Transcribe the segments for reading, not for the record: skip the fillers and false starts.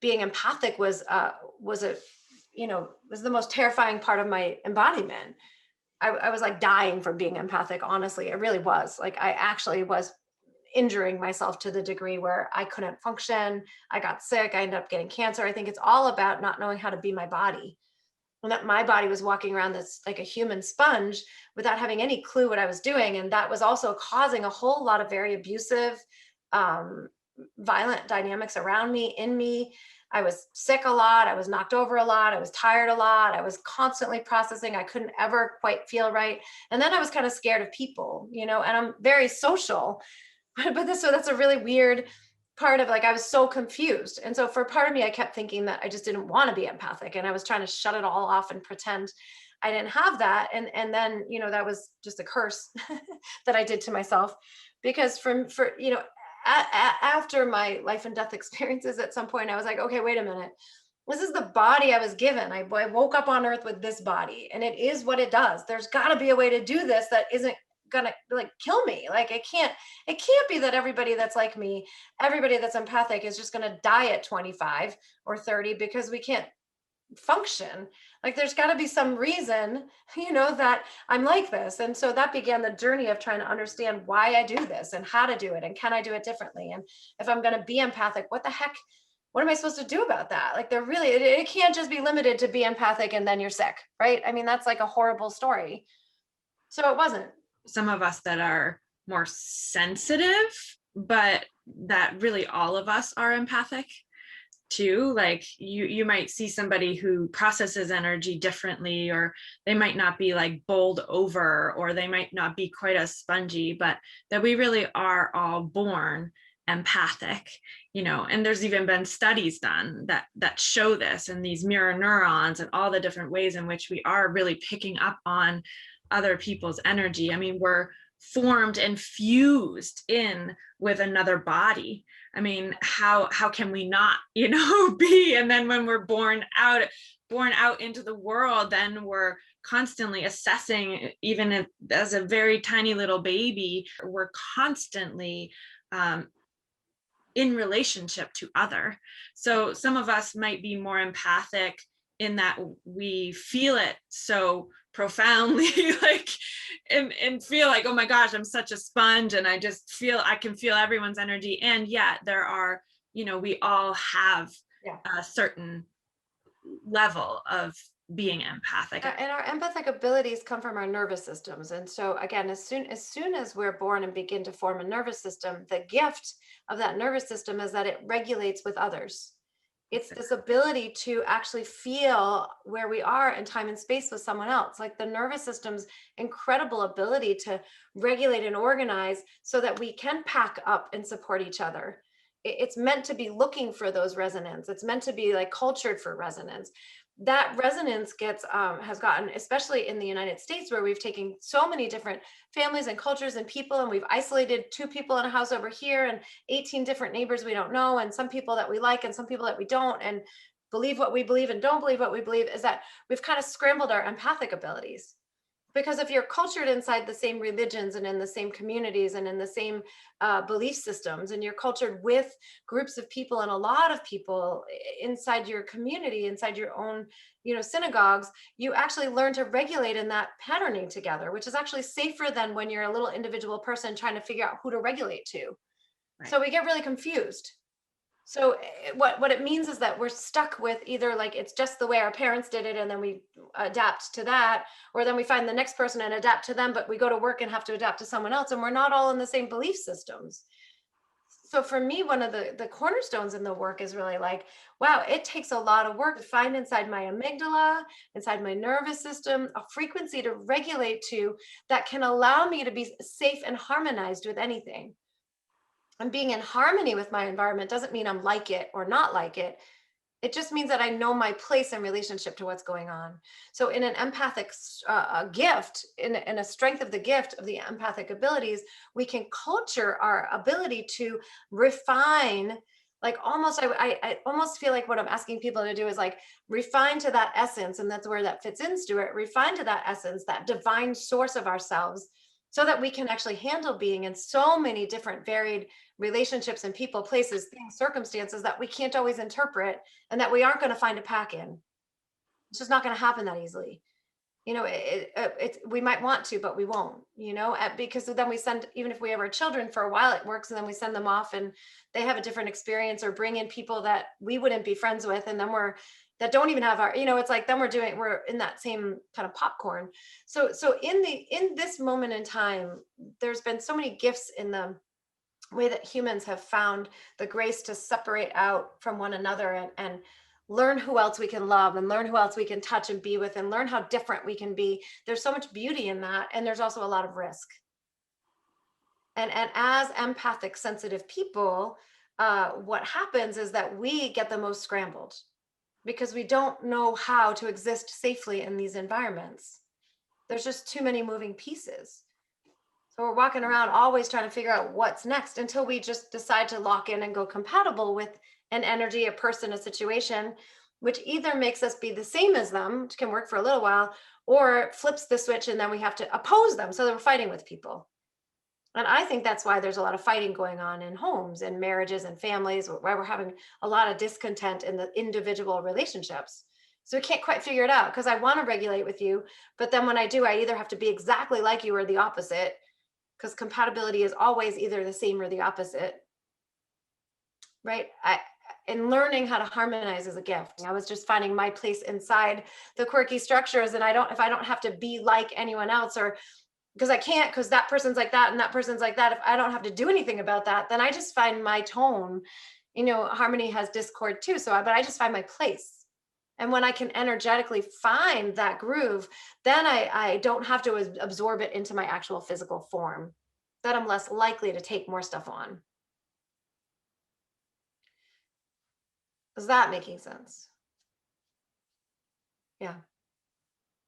being empathic was a, was the most terrifying part of my embodiment. I was like dying from being empathic. Honestly, it really was. Like I actually was injuring myself to the degree where I couldn't function. I got sick. I ended up getting cancer. I think it's all about not knowing how to be my body. And that my body was walking around this like a human sponge without having any clue what I was doing. And that was also causing a whole lot of very abusive, um, violent dynamics around me, in me. I was sick a lot. I was knocked over a lot. I was tired a lot. I was constantly processing. I couldn't ever quite feel right. And then I was kind of scared of people, and I'm very social. So that's a really weird part of, like, I was so confused. And so for part of me, I kept thinking that I just didn't want to be empathic, and I was trying to shut it all off and pretend I didn't have that. And then, that was just a curse that I did to myself, because after my life and death experiences, at some point I was like, okay, wait a minute. This is the body I was given. I woke up on earth with this body, and it is what it does. There's got to be a way to do this that isn't gonna like kill me. Like it can't be that everybody that's like me, everybody that's empathic is just gonna die at 25 or 30 because we can't function. Like there's got to be some reason, that I'm like this. And so that began the journey of trying to understand why I do this and how to do it and can I do it differently, and if I'm going to be empathic, what the heck, what am I supposed to do about that? Like they're really, it can't just be limited to be empathic and then you're sick, right? I mean, that's like a horrible story. So it wasn't. Some of us that are more sensitive, but that really all of us are empathic too. Like you might see somebody who processes energy differently, or they might not be like bowled over, or they might not be quite as spongy, but that we really are all born empathic, and there's even been studies done that show this, and these mirror neurons and all the different ways in which we are really picking up on other people's energy. I mean, we're formed and fused in with another body. I mean, how can we not, be? And then when we're born out into the world, then we're constantly assessing, even as a very tiny little baby, we're constantly in relationship to other. So some of us might be more empathic in that we feel it so profoundly, like, and feel like, oh my gosh, I'm such a sponge, and I can feel everyone's energy. And yet there are, we all have a certain level of being empathic. And our empathic abilities come from our nervous systems. And so again, as soon as we're born and begin to form a nervous system, the gift of that nervous system is that it regulates with others. It's this ability to actually feel where we are in time and space with someone else. Like the nervous system's incredible ability to regulate and organize so that we can pack up and support each other. It's meant to be looking for those resonance. It's meant to be like cultured for resonance. That resonance has gotten, especially in the United States, where we've taken so many different families and cultures and people, and we've isolated 2 people in a house over here and 18 different neighbors we don't know, and some people that we like and some people that we don't, and believe what we believe and don't believe what we believe, is that we've kind of scrambled our empathic abilities. Because if you're cultured inside the same religions and in the same communities and in the same belief systems, and you're cultured with groups of people and a lot of people inside your community, inside your own, synagogues, you actually learn to regulate in that patterning together, which is actually safer than when you're a little individual person trying to figure out who to regulate to. Right. So we get really confused. So what it means is that we're stuck with either like it's just the way our parents did it and then we adapt to that, or then we find the next person and adapt to them, but we go to work and have to adapt to someone else, and we're not all in the same belief systems. So for me, one of the cornerstones in the work is really like, wow, it takes a lot of work to find inside my amygdala, inside my nervous system, a frequency to regulate to that can allow me to be safe and harmonized with anything. And being in harmony with my environment doesn't mean I'm like it or not like it. It just means that I know my place in relationship to what's going on. So in an empathic gift, in a strength of the gift of the empathic abilities, we can culture our ability to refine, like almost, I almost feel like what I'm asking people to do is like refine to that essence. And that's where that fits into it. Refine to that essence, that divine source of ourselves, so that we can actually handle being in so many different varied relationships and people, places, things, circumstances that we can't always interpret, and that we aren't going to find a pack in. It's just not going to happen that easily. We might want to, but we won't, because then we send, even if we have our children for a while, it works. And then we send them off and they have a different experience, or bring in people that we wouldn't be friends with. And then that don't even have our, it's like, then we're in that same kind of popcorn. So in this moment in time, there's been so many gifts in the way that humans have found the grace to separate out from one another, and learn who else we can love, and learn who else we can touch and be with, and learn how different we can be. There's so much beauty in that. And there's also a lot of risk. And as empathic, sensitive people, what happens is that we get the most scrambled, because we don't know how to exist safely in these environments. There's just too many moving pieces. So we're walking around always trying to figure out what's next, until we just decide to lock in and go compatible with an energy, a person, a situation, which either makes us be the same as them, which can work for a little while, or flips the switch and then we have to oppose them. So that we're fighting with people. And I think that's why there's a lot of fighting going on in homes and marriages and families, where we're having a lot of discontent in the individual relationships. So we can't quite figure it out, because I want to regulate with you, but then when I do, I either have to be exactly like you or the opposite, because compatibility is always either the same or the opposite, right? And learning how to harmonize is a gift. I was just finding my place inside the quirky structures, and if I don't have to be like anyone else, or because I can't, because that person's like that and that person's like that, if I don't have to do anything about that, then I just find my tone. Harmony has discord too, but I just find my place. And when I can energetically find that groove, then I don't have to absorb it into my actual physical form. Then I'm less likely to take more stuff on. Is that making sense? Yeah.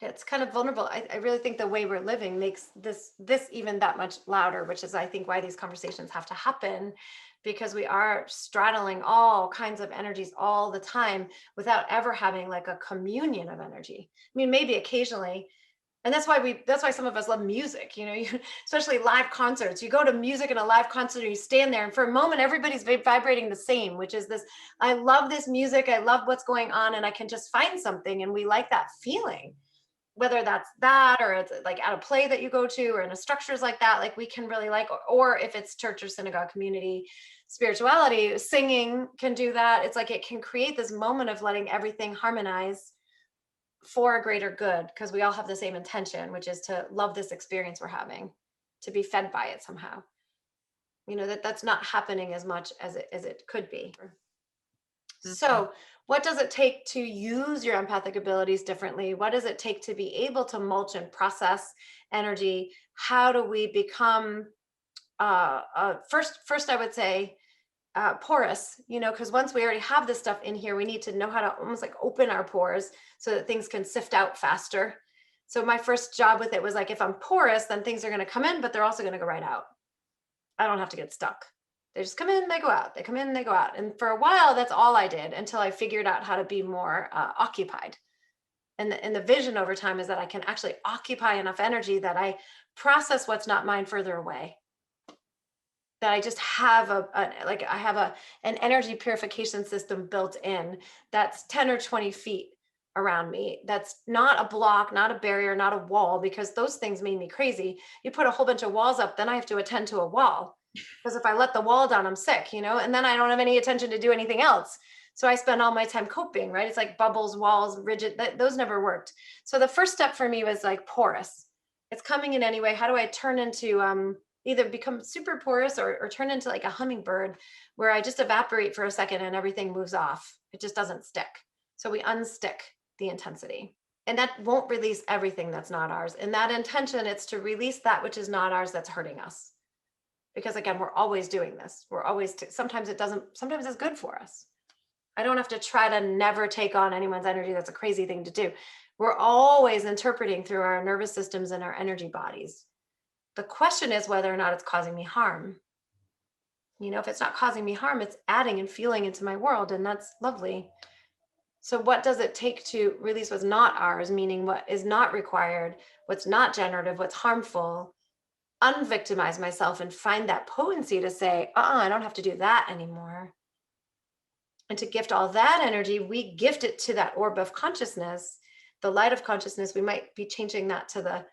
It's kind of vulnerable. I really think the way we're living makes this even that much louder, which is, I think, why these conversations have to happen, because we are straddling all kinds of energies all the time without ever having like a communion of energy. I mean, maybe occasionally. And that's why some of us love music, especially live concerts. You go to music and a live concert, and you stand there, and for a moment, everybody's vibrating the same, which is this: I love this music, I love what's going on, and I can just find something. And we like that feeling, whether that's that, or it's like at a play that you go to, or in a structures like that, like we can really like, or if it's church or synagogue community spirituality, singing can do that. It's like it can create this moment of letting everything harmonize for a greater good, because we all have the same intention, which is to love this experience we're having, to be fed by it somehow. That's not happening as much as it could be. Mm-hmm. So what does it take to use your empathic abilities differently? What does it take to be able to mulch and process energy? How do we become first I would say porous, because once we already have this stuff in here, we need to know how to almost like open our pores so that things can sift out faster. So my first job with it was like, if I'm porous, then things are going to come in, but they're also going to go right out. I don't have to get stuck. They just come in, they go out. They come in, they go out. And for a while, that's all I did, until I figured out how to be more occupied. And the vision over time is that I can actually occupy enough energy that I process what's not mine further away. That I just have an energy purification system built in that's 10 or 20 feet around me. That's not a block, not a barrier, not a wall, because those things made me crazy. You put a whole bunch of walls up, then I have to attend to a wall, because if I let the wall down, I'm sick, and then I don't have any attention to do anything else. So I spend all my time coping, right? It's like bubbles, walls, rigid, those never worked. So the first step for me was like porous. It's coming in anyway. How do I turn into either become super porous, or turn into like a hummingbird, where I just evaporate for a second and everything moves off. It just doesn't stick. So we unstick the intensity, and that won't release everything that's not ours. In that intention, it's to release that which is not ours, that's hurting us. Because again, we're always doing this. Sometimes it's good for us. I don't have to try to never take on anyone's energy. That's a crazy thing to do. We're always interpreting through our nervous systems and our energy bodies. The question is whether or not it's causing me harm. If it's not causing me harm, it's adding and fueling into my world, and that's lovely. So what does it take to release what's not ours, meaning what is not required, what's not generative, what's harmful? unvictimize myself and find that potency to say, I don't have to do that anymore. And to gift all that energy, we gift it to that orb of consciousness, the light of consciousness. We might be changing that to the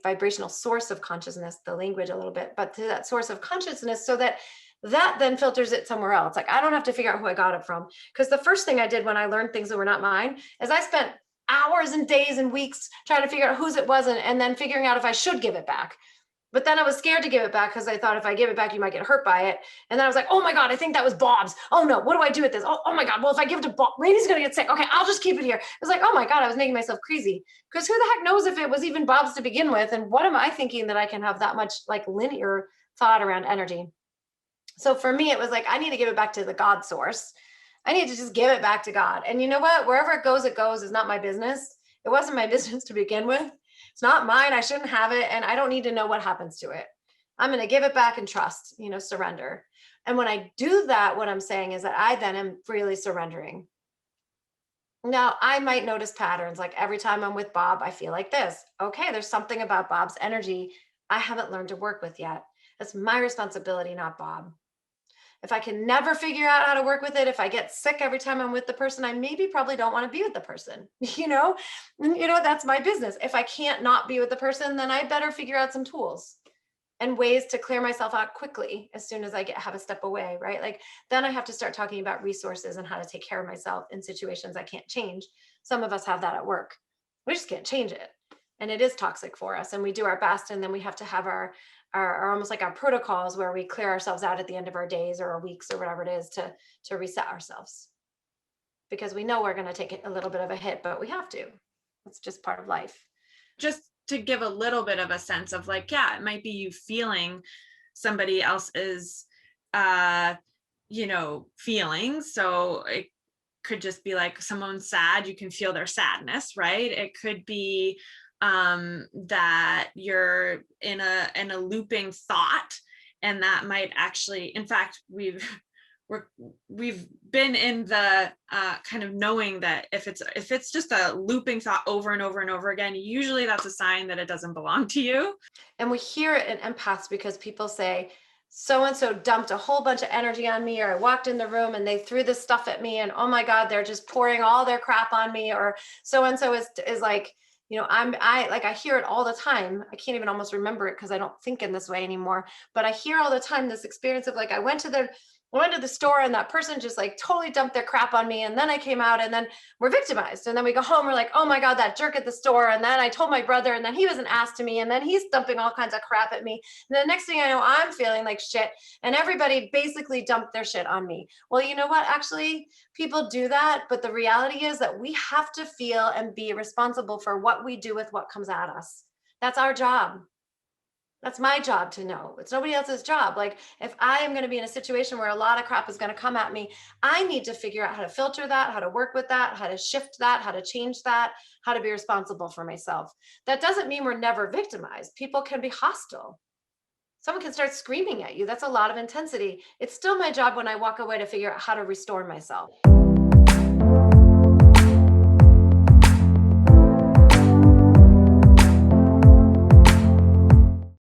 vibrational source of consciousness, the language a little bit, but to that source of consciousness, so that that then filters it somewhere else. Like, I don't have to figure out who I got it from. Because the first thing I did when I learned things that were not mine is I spent hours and days and weeks trying to figure out whose it was, and then figuring out if I should give it back. But then I was scared to give it back because I thought if I give it back, you might get hurt by it. And then I was like, oh my God, I think that was Bob's. Oh no, what do I do with this? Oh my God, well, if I give it to Bob, Rainey's going to get sick. Okay, I'll just keep it here. It was like, oh my God, I was making myself crazy. Because who the heck knows if it was even Bob's to begin with? And what am I thinking that I can have that much like linear thought around energy? So for me, it was like, I need to give it back to the God source. I need to just give it back to God. And you know what? Wherever it goes is not my business. It wasn't my business to begin with. It's not mine. I shouldn't have it. And I don't need to know what happens to it. I'm going to give it back and trust, surrender. And when I do that, what I'm saying is that I then am freely surrendering. Now, I might notice patterns. Like every time I'm with Bob, I feel like this. Okay, there's something about Bob's energy I haven't learned to work with yet. That's my responsibility, not Bob. If I can never figure out how to work with it, if I get sick every time I'm with the person, I probably don't want to be with the person, that's my business. If I can't not be with the person, then I better figure out some tools and ways to clear myself out quickly as soon as I have a step away, right? Like then I have to start talking about resources and how to take care of myself in situations I can't change. Some of us have that at work. We just can't change it. And it is toxic for us, and we do our best. And then we have to have our almost like our protocols where we clear ourselves out at the end of our days or our weeks or whatever it is to reset ourselves, because we know we're going to take a little bit of a hit, but we have to. It's just part of life. Just to give a little bit of a sense of like, yeah, it might be you feeling somebody else's feelings. So it could just be like someone's sad, you can feel their sadness, right? It could be that you're in a looping thought, and that might actually, in fact, we've been in the kind of knowing that if it's just a looping thought over and over and over again, usually that's a sign that it doesn't belong to you. And we hear it in empaths because people say, so-and-so dumped a whole bunch of energy on me, or I walked in the room and they threw this stuff at me, and oh my God, they're just pouring all their crap on me, or so-and-so is like, I hear it all the time. I can't even almost remember it because I don't think in this way anymore. But I hear all the time this experience of like, I went to the store and that person just like totally dumped their crap on me. And then I came out, and then we're victimized. And then we go home, we're like, oh my God, that jerk at the store. And then I told my brother, and then he was an ass to me. And then he's dumping all kinds of crap at me. And the next thing I know, I'm feeling like shit. And everybody basically dumped their shit on me. Well, you know what? Actually, people do that. But the reality is that we have to feel and be responsible for what we do with what comes at us. That's our job. That's my job to know. It's nobody else's job. Like if I am going to be in a situation where a lot of crap is going to come at me, I need to figure out how to filter that, how to work with that, how to shift that, how to change that, how to be responsible for myself. That doesn't mean we're never victimized. People can be hostile. Someone can start screaming at you. That's a lot of intensity. It's still my job when I walk away to figure out how to restore myself.